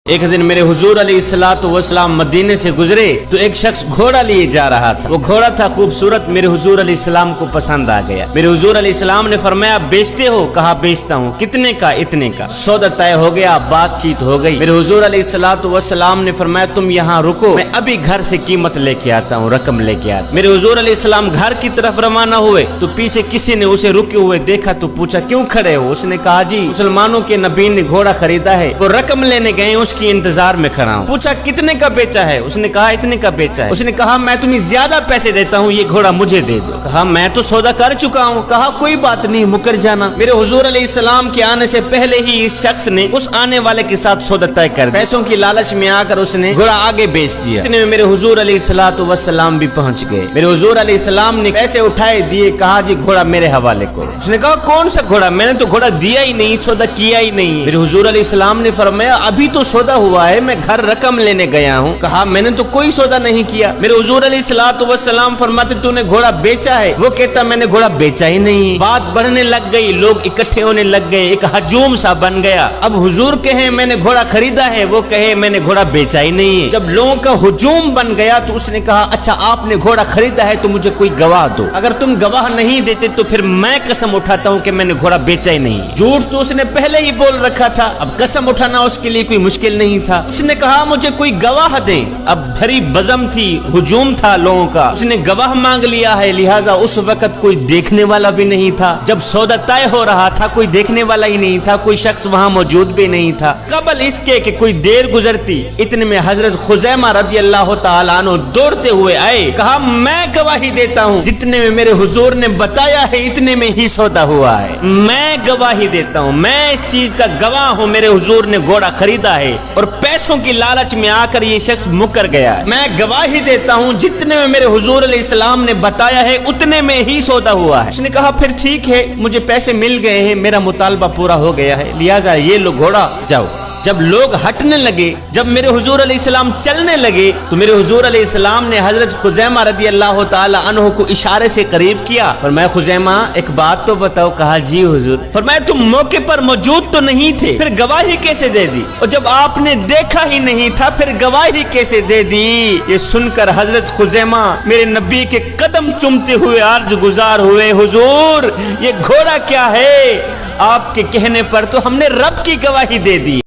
ایک دن میرے حضور علیہ الصلوۃ والسلام مدینے سے گزرے تو ایک شخص گھوڑا لیے جا رہا تھا۔ وہ گھوڑا تھا خوبصورت، میرے حضور علیہ السلام کو پسند آ گیا۔ میرے حضور علیہ السلام نے فرمایا بیچتے ہو؟ کہا بیچتا ہوں۔ کتنے کا؟ اتنے کا۔ سودا طے ہو گیا، بات چیت ہو گئی۔ میرے حضور علیہ الصلوۃ والسلام نے فرمایا تم یہاں رکو، میں ابھی گھر سے قیمت لے کے آتا ہوں، رقم لے کے آتا ہوں۔ میرے حضور علیہ السلام گھر کی طرف روانہ ہوئے تو پیچھے کسی نے اسے رکے ہوئے دیکھا تو پوچھا کیوں کھڑے ہو؟ اس نے کہا جی مسلمانوں کے نبی نے گھوڑا خریدا ہے، وہ رقم لینے گئے، اس کی انتظار میں کھڑا ہوں۔ پوچھا کتنے کا بیچا ہے؟ اس نے کہا اتنے کا بیچا ہے۔ اس نے کہا میں تمہیں زیادہ پیسے دیتا ہوں، یہ گھوڑا مجھے دے دو۔ کہا میں تو سودا کر چکا ہوں۔ کہا کوئی بات نہیں، مکر جانا۔ میرے حضور علیہ السلام کے آنے سے پہلے ہی اس شخص نے اس آنے والے کے ساتھ سودا طے کر دیا۔ پیسوں کی لالچ میں آ کر اس نے گھوڑا آگے بیچ دیا۔ اتنے میں میرے حضور علیہ الصلوۃ والسلام بھی پہنچ گئے۔ میرے حضور علیہ السلام نے پیسے اٹھائے دیے، کہا جی گھوڑا میرے حوالے کرو۔ اس نے کہا کون سا گھوڑا؟ میں نے تو گھوڑا دیا ہی نہیں، سودا کیا ہی نہیں۔ میرے حضور علیہ السلام نے فرمایا ابھی تو سودا ہوا ہے، میں گھر رقم لینے گیا ہوں۔ کہا میں نے تو کوئی سودا نہیں کیا۔ میرے حضور علیہ الصلوۃ والسلام فرماتے تو نے گھوڑا بیچا ہے؟ وہ کہتا میں نے گھوڑا بیچا ہی نہیں۔ بات بڑھنے لگ گئی، لوگ اکٹھے ہونے لگ گئے، ایک ہجوم سا بن گیا۔ اب حضور کہے میں نے گھوڑا خریدا ہے، وہ کہے میں نے گھوڑا بیچا ہی نہیں۔ جب لوگوں کا ہجوم بن گیا تو اس نے کہا اچھا آپ نے گھوڑا خریدا ہے تو مجھے کوئی گواہ دو، اگر تم گواہ نہیں دیتے تو پھر میں قسم اٹھاتا ہوں کہ میں نے گھوڑا بیچا ہی نہیں۔ جھوٹ تو اس نے پہلے ہی بول رکھا تھا، اب قسم اٹھانا اس کے لیے کوئی مشکل نہیں تھا۔ اس نے کہا مجھے کوئی گواہ دے۔ اب بھری بزم تھی، ہجوم تھا لوگوں کا، اس نے گواہ مانگ لیا ہے، لہذا اس وقت کوئی دیکھنے والا بھی نہیں تھا۔ جب سودا طے ہو رہا تھا کوئی دیکھنے والا ہی نہیں تھا، کوئی شخص وہاں موجود بھی نہیں تھا۔ قبل اس کے کہ کوئی دیر گزرتی اتنے میں حضرت خزیمہ رضی اللہ تعالیٰ عنہ دوڑتے ہوئے آئے، کہا میں گواہی دیتا ہوں جتنے میں میرے حضور نے بتایا ہے اتنے میں ہی سودا ہوا ہے، میں گواہی دیتا ہوں، میں اس چیز کا گواہ ہوں، میرے حضور نے گھوڑا خریدا ہے اور پیسوں کی لالچ میں آ کر یہ شخص مکر گیا ہے۔ میں گواہی دیتا ہوں جتنے میں میرے حضور علیہ السلام نے بتایا ہے اتنے میں ہی سودا ہوا ہے۔ اس نے کہا پھر ٹھیک ہے، مجھے پیسے مل گئے ہیں، میرا مطالبہ پورا ہو گیا ہے، لہذا یہ لو گھوڑا جاؤ۔ جب لوگ ہٹنے لگے، جب میرے حضور علیہ السلام چلنے لگے تو میرے حضور علیہ السلام نے حضرت خزیمہ رضی اللہ تعالی عنہ کو اشارے سے قریب کیا، فرمایا خزیمہ ایک بات تو بتاؤ۔ کہا جی حضور۔ فرمایا تم موقع پر موجود تو نہیں تھے، پھر گواہی کیسے دے دی؟ اور جب آپ نے دیکھا ہی نہیں تھا پھر گواہی کیسے دے دی؟ یہ سن کر حضرت خزیمہ میرے نبی کے قدم چومتے ہوئے عرض گزار ہوئے حضور یہ گھوڑا کیا ہے؟ آپ کے کہنے پر تو ہم نے رب کی گواہی دے دی۔